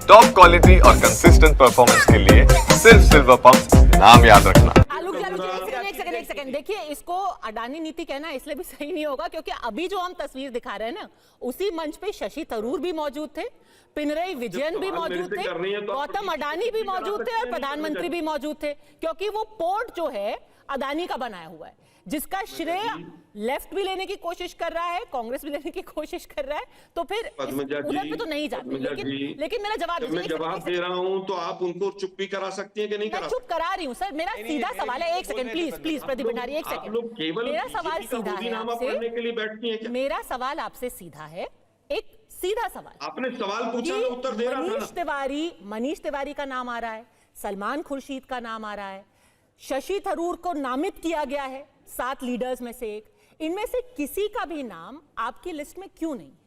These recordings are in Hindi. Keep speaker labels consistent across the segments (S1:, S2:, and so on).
S1: टॉप क्वालिटी और कंसिस्टेंट परफॉर्मेंस के लिए सिर्फ सिल्वर पंप नाम याद रखना।
S2: एक सेकंड देखिए, इसको अडानी नीति कहना इसलिए भी सही नहीं होगा क्योंकि अभी जो हम तस्वीर दिखा रहे हैं ना, उसी मंच पे शशि थरूर भी मौजूद थे, पिनरई विजयन भी मौजूद थे, गौतम अडानी भी मौजूद थे और प्रधानमंत्री भी मौजूद थे, क्योंकि वो पोर्ट जो है अडानी का बनाया हुआ है, जिसका श्रेय लेफ्ट भी लेने की कोशिश कर रहा है, कांग्रेस भी लेने की कोशिश कर रहा है। तो फिर उधर पे तो नहीं जाते, लेकिन मेरा जवाब
S3: मैं जवाब दे रहा हूं तो आप उनको चुप भी करा सकती हैं कि नहीं करा?
S2: चुप करा रही हूं सर, मेरा सीधा सवाल है। एक सेकंड प्लीज प्रदीप भंडारी, एक सेकंड, मेरा सवाल सीधा है आपसे,
S3: के लिए बैठती है क्या?
S2: मेरा सवाल आपसे सीधा है, एक सीधा सवाल।
S3: आपने सवाल पूछा, मैं उत्तर दे रहा था।
S2: मनीष तिवारी का नाम आ रहा है, सलमान खुर्शीद का नाम आ रहा है, शशि थरूर को नामित किया गया है 7 लीडर्स में से एक, इनमें से किसी का भी नाम आपकी लिस्ट में क्यों नहीं है?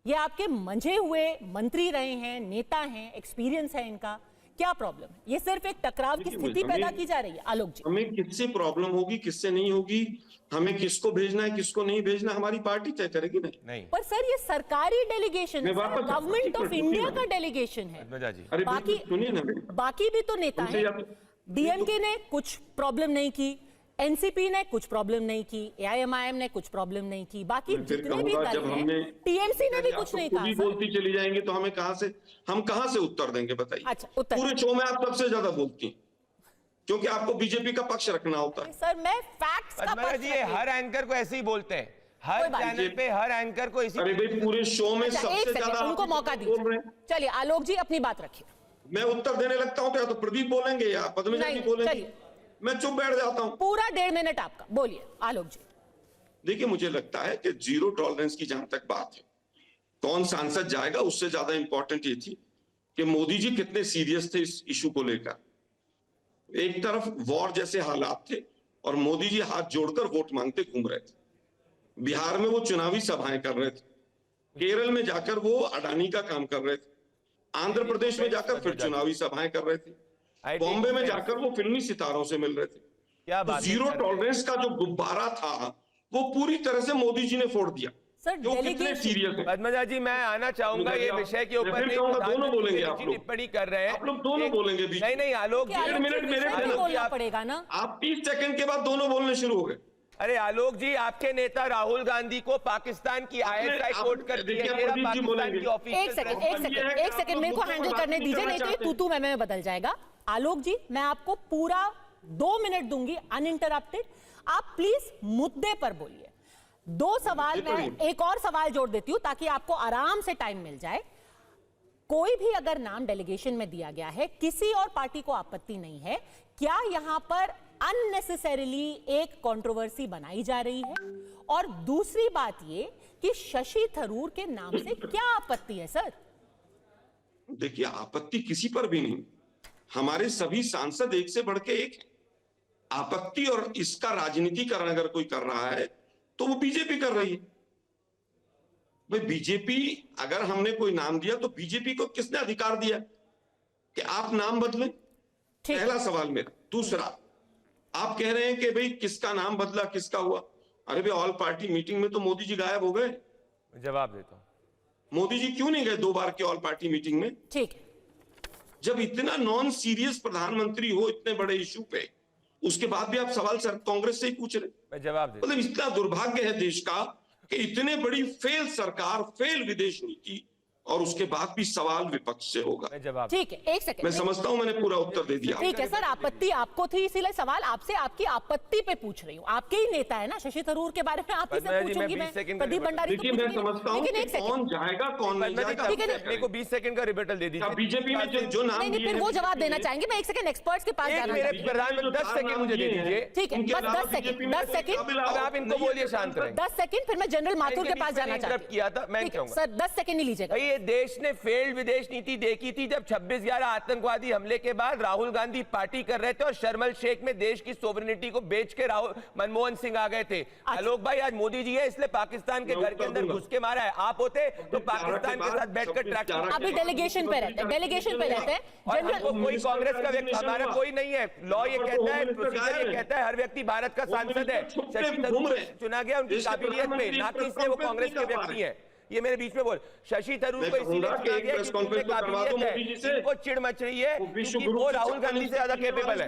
S2: ये आपके मंझे हुए मंत्री रहे हैं, नेता हैं, एक्सपीरियंस है इनका, क्या प्रॉब्लम है? ये सिर्फ एक टकराव की स्थिति पैदा की जा रही है। आलोक जी,
S3: हमें किससे प्रॉब्लम होगी, किससे नहीं होगी, हमें किसको भेजना है, किसको नहीं भेजना, हमारी पार्टी तय करेगी। नहीं
S2: पर सर ये सरकारी डेलीगेशन है, गवर्नमेंट ऑफ इंडिया का डेलीगेशन है। बाकी भी तो नेता हैं, डीएमके ने कुछ प्रॉब्लम नहीं की, एनसीपी ने कुछ प्रॉब्लम नहीं की, एआईएमआईएम ने कुछ प्रॉब्लम नहीं की, बाकी जितने भी दल हैं, टीएमसी ने भी कुछ नहीं कहा।
S3: बोलती चली जाएंगे तो हम कहां से उत्तर देंगे, बताइए।
S2: अच्छा, उत्तर
S3: पूरे शो में आप सबसे ज्यादा बोलती हैं क्योंकि आपको बीजेपी का पक्ष रखना होता है।
S2: सर मैं फैक्ट्स का पक्ष
S4: जी, हर एंकर को ऐसे ही बोलते हैं, हर चैनल पे हर एंकर को इसी।
S3: अरे भाई पूरे शो में सबसे ज्यादा
S2: उनको मौका दीजिए। चलिए आलोक जी अपनी बात रखिए।
S3: मैं उत्तर देने लगता हूं तो या तो प्रदीप बोलेंगे या पद्मजा जी बोलेंगे, मैं चुप बैठ जाता हूं।
S2: पूरा 1.5 मिनट आपका, बोलिए आलोक जी।
S3: देखिए, मुझे लगता है कि जीरो टॉलरेंस की जहां तक बात है, कौन सांसद जाएगा, उससे ज्यादा इंपॉर्टेंट ये थी कि मोदी जी कितने सीरियस थे इस इशू को लेकर। एक तरफ वॉर जैसे हालात थे और मोदी जी हाथ जोड़कर वोट मांगते घूम रहे थे। बिहार में वो चुनावी सभाएं कर रहे थे, केरल में जाकर वो अडानी का काम कर रहे थे, आंध्र प्रदेश में जाकर फिर चुनावी सभाएं कर रहे थे, बॉम्बे में जाकर वो फिल्मी सितारों से मिल रहे थे। तो जीरो टॉलरेंस का जो गुब्बारा था वो पूरी तरह से मोदी जी ने फोड़ दिया।
S2: सर
S3: कितने सीरियस है?
S4: पद्मजा जी, मैं आना चाहूंगा ये विषय के ऊपर।
S3: दोनों बोलेंगे आप लोग,
S4: टिप्पणी कर रहे हैं
S3: आप लोग दोनों बोलेंगे।
S4: नहीं आलोक जी,
S3: 1.5 मिनट मेरे
S2: बोलना पड़ेगा ना।
S3: आप 30 सेकंड के बाद दोनों बोलने शुरू हो गए।
S4: अरे आलोक जी, आपके नेता राहुल गांधी को पाकिस्तान की आईएसआई कोर्ट करती है, पाकिस्तान की ऑफिस।
S2: एक सेकंड मेरे को हैंडल करने दीजिए, नहीं तो ये तू में बदल जाएगा। आलोक जी, मैं आपको पूरा 2 मिनट दूंगी अनइंटरप्टेड, आप प्लीज मुद्दे पर बोलिए। 2 सवाल, मैं एक और सवाल जोड़ देती हूं ताकि आपको आराम से टाइम मिल जाए। कोई भी अगर नाम डेलीगेशन में दिया गया है, किसी और पार्टी को आपत्ति नहीं है, क्या यहां पर अननेसेसरीली एक कंट्रोवर्सी बनाई जा रही है? और दूसरी बात ये कि शशि थरूर के नाम से क्या आपत्ति है सर?
S3: देखिए, आपत्ति किसी पर भी नहीं, हमारे सभी सांसद एक से बढ़ के एक है। आपत्ति और इसका राजनीतिकरण अगर कोई कर रहा है तो वो बीजेपी कर रही है। भाई बीजेपी, अगर हमने कोई नाम दिया तो बीजेपी को किसने अधिकार दिया कि आप नाम बदलें? पहला सवाल मेरा। दूसरा, आप कह रहे हैं कि भाई किसका नाम बदला, किसका हुआ? अरे भाई, ऑल पार्टी मीटिंग में तो मोदी जी गायब हो गए।
S4: जवाब देता हूं,
S3: मोदी जी क्यों नहीं गए 2 बार की ऑल पार्टी मीटिंग में?
S2: ठीक है,
S3: जब इतना नॉन सीरियस प्रधानमंत्री हो इतने बड़े इशू पे, उसके बाद भी आप सवाल सर कांग्रेस से ही पूछ रहे।
S4: मैं जवाब देता हूं।
S3: मतलब इतना दुर्भाग्य है देश का कि इतने बड़ी फेल सरकार, फेल विदेश नीति, और उसके बाद भी सवाल विपक्ष से होगा।
S2: ठीक है, एक सेकंड,
S3: मैं समझता हूं मैंने पूरा उत्तर दे दिया।
S2: ठीक है सर, आपत्ति आपको थी, इसीलिए सवाल आपसे आपकी आपत्ति पे पूछ रही हूँ। आपके ही नेता है ना शशि थरूर, के बारे में आप ही से पूछूंगी मैं। प्रदीप भंडारी तो
S3: मैं समझता हूं कौन जाएगा कौन नहीं जाएगा।
S4: मेरे को 20 सेकंड का रिबेटल दे दीजिए।
S3: बीजेपी में जो नाम
S2: नहीं, फिर वो जवाब देना चाहेंगे। मैं 1 सेकंड एक्सपर्ट्स के पास जाना चाहती हूं।
S4: प्रधानमंत्री 10 सेकंड मुझे दे दीजिए।
S2: ठीक है, बस 10 सेकंड।
S4: अब आप इनको बोलिए, शांत रहे।
S2: 10 सेकंड, फिर मैं जनरल माथुर के पास जाना चाहती हूं।
S4: किया था मैं कहूंगा
S2: सर 10 सेकंड ही लीजिएगा।
S4: ये देश ने फेल्ड विदेश नीति देखी थी जब 26/11 आतंकवादी हमले के बाद राहुल गांधी पार्टी कर रहे थे और शर्मल शेख में देश की सोवरेनिटी को बेच के मनमोहन सिंह आ गए थे। आलोक भाई, आज मोदी जी है इसलिए पाकिस्तान के घर के अंदर घुस के मारा है। आप होते तो पाकिस्तान के साथ बैठकर ट्रैक।
S2: अभी डेलीगेशन पे रहते हैं।
S4: कोई कांग्रेस का व्यक्ति हमारा कोई नहीं है। लॉ ये कहता है, प्रोसीजर ये कहता है, हर व्यक्ति भारत का सांसद है। शशि थरूर चुना गया उनकी काबिलियत पे, ना कि इसलिए वो कांग्रेस के व्यक्ति है। ये मेरे बीच में बोल। शशि थरूर
S3: मैं
S4: को इसीलिए
S3: कहूंगा कि
S4: चुना
S3: एक
S4: गया
S3: प्रेस
S4: क्योंकि उनमें
S3: कॉन्फ्रेंस तो करवा दो
S4: काबिलियत
S3: मोदी जी
S4: है,
S3: से।
S4: इनको चिढ़ मच रही है
S3: वो विश्व
S4: क्योंकि
S3: गुरु
S4: वो
S3: शिक्षा
S4: राहुल गांधी से ज्यादा
S3: संस्थान
S4: कैपेबल है।